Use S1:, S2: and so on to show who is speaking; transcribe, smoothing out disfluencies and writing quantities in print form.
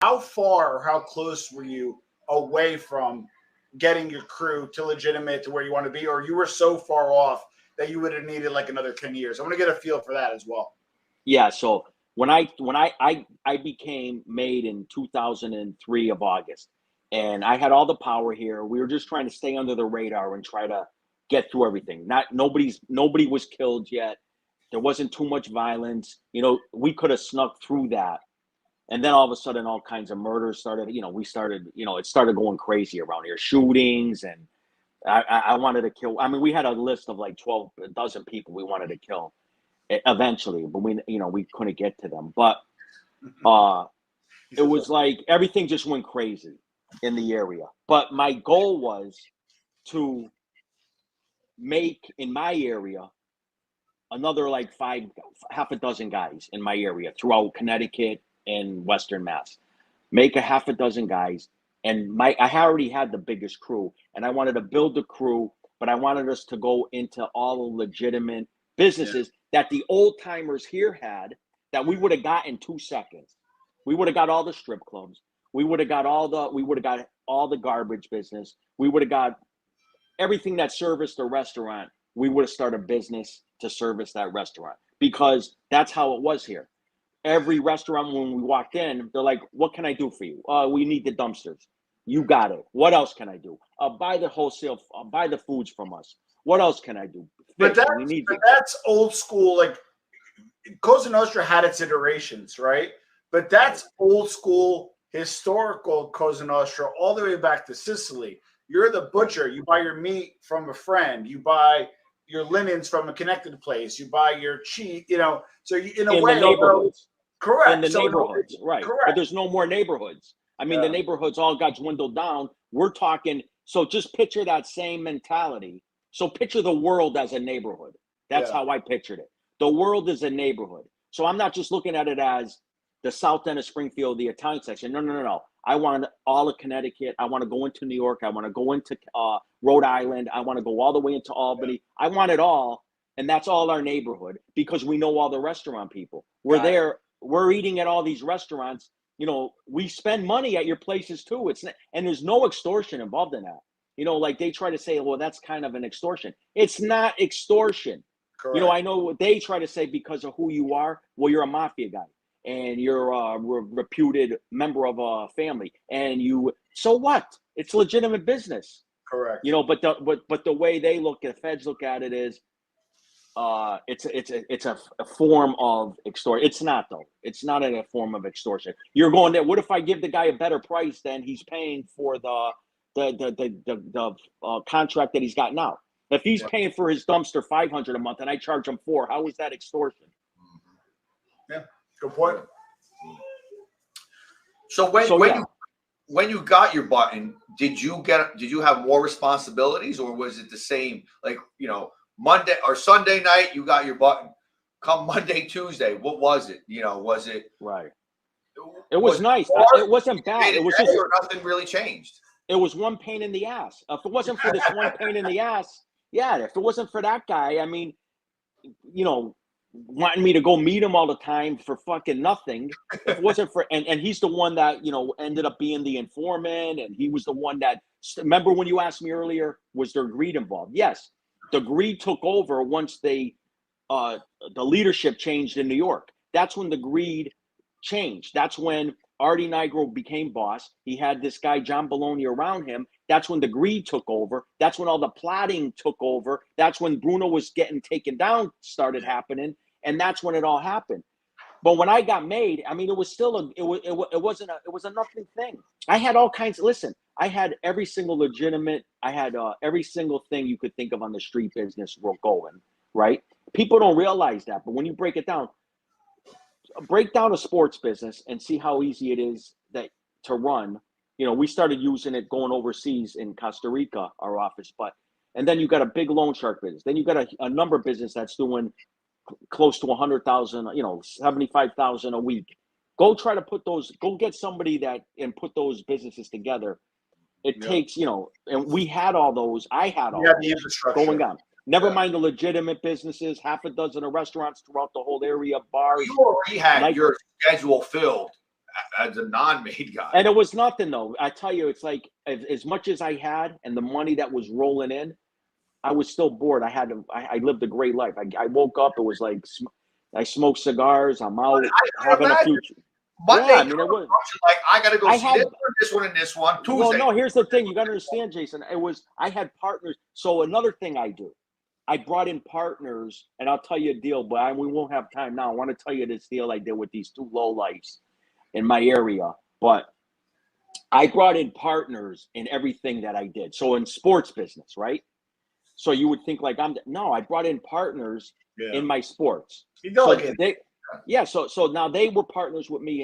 S1: how far or how close were you away from getting your crew to legitimate to where you want to be, or you were so far off that you would have needed like another 10 years? I want to get a feel for that as well.
S2: Yeah. So when I became made in 2003 of August, and I had all the power here. We were just trying to stay under the radar and try to get through everything. Nobody was killed yet. There wasn't too much violence. You know, we could have snuck through that. And then all of a sudden, all kinds of murders started. You know, it started going crazy around here, shootings, and I wanted to kill. I mean, we had a list of like 12 people we wanted to kill eventually, but we couldn't get to them. But it was like everything just went crazy in the area. But my goal was to make in my area another like half a dozen guys in my area throughout Connecticut and Western Mass. Make a half a dozen guys. And I already had the biggest crew, and I wanted to build the crew, but I wanted us to go into all the legitimate businesses that the old timers here had that we would have got in 2 seconds. We would have got all the strip clubs. We would have got all the garbage business. We would have got everything that serviced the restaurant. We would have started a business to service that restaurant, because that's how it was here. Every restaurant, when we walked in, they're like, "What can I do for you?" We need the dumpsters. You got it. What else can I do? Buy the wholesale, buy the foods from us. What else can I do?
S1: But that's old school. Like Cosa Nostra had its iterations, right? But that's old school, historical Cosa Nostra, all the way back to Sicily. You're the butcher. You buy your meat from a friend. You buy your linens from a connected place. You buy your cheese. You know, so in a way,
S2: neighborhoods.
S1: Correct.
S2: In the neighborhoods, right.
S1: Correct.
S2: But there's no more neighborhoods. I mean, the neighborhoods all got dwindled down. We're talking, so just picture that same mentality. So picture the world as a neighborhood. That's how I pictured it. The world is a neighborhood. So I'm not just looking at it as the south end of Springfield, the Italian section. No. I want all of Connecticut. I want to go into New York. I want to go into Rhode Island. I want to go all the way into Albany. I want it all. And that's all our neighborhood, because we know all the restaurant people. We're there. We're eating at all these restaurants. You know, we spend money at your places too. And there's no extortion involved in that. You know, like they try to say, well, that's kind of an extortion. It's not extortion. Correct. You know, I know what they try to say because of who you are. Well, you're a mafia guy and you're a reputed member of a family, and so what? It's legitimate business.
S1: Correct.
S2: You know, but the way the feds look at it is, it's a form of extortion. It's not, though. It's not a form of extortion. You're going there. What if I give the guy a better price than he's paying for the contract that he's got now? If he's paying for his dumpster $500 a month and I charge him $400, how is that extortion?
S1: Yeah, good point.
S3: So when you got your button, did you have more responsibilities, or was it the same? Like, you know, Monday or Sunday night, you got your button. Come Monday, Tuesday, what was it? You know, was it
S2: right? It was nice. It wasn't bad. It was just
S3: nothing really changed.
S2: It was one pain in the ass. If it wasn't for this one pain in the ass, if it wasn't for that guy, I mean, you know, wanting me to go meet him all the time for fucking nothing. If it wasn't for, and he's the one that, you know, ended up being the informant, and he was the one that, remember when you asked me earlier, was there greed involved? Yes. The greed took over once the leadership changed in New York. That's when the greed changed. That's when Artie Nigro became boss. He had this guy, John Bologna, around him. That's when the greed took over. That's when all the plotting took over. That's when Bruno was getting taken down, started happening. And that's when it all happened. But when I got made, I mean, it was still it was a nothing thing. I had all kinds of, listen, I had every single legitimate, I had every single thing you could think of on the street business going, right? People don't realize that, but when you break it down, break down a sports business and see how easy it is to run. You know, we started using it going overseas in Costa Rica, our office, and then you got a big loan shark business. Then you got a number business that's doing close to 100,000, you know, 75,000 a week. Go try to go get somebody and put those businesses together. It takes, you know, and we had all those. I had all
S1: the infrastructure
S2: going on. Never mind the legitimate businesses, half a dozen of restaurants throughout the whole area, bars.
S3: You already had your schedule filled as a non-made guy.
S2: And it was nothing though. I tell you, it's like as much as I had and the money that was rolling in, I was still bored. I lived a great life. I woke up. It was like I smoked cigars. I'm out having a future.
S3: Monday,
S2: Yeah, I mean, it was
S3: like I got to go
S2: I
S3: see
S2: had-
S3: this one, and this one. Tuesday.
S2: well. No, here's the thing. You got to understand, Jason. I had partners. So another thing I do, I brought in partners, and I'll tell you a deal. But we won't have time now. I want to tell you this deal I did with these two lowlifes in my area. But I brought in partners in everything that I did. So in sports business, right? So you would think like I brought in partners in my sports.
S1: You know,
S2: So so now they were partners with me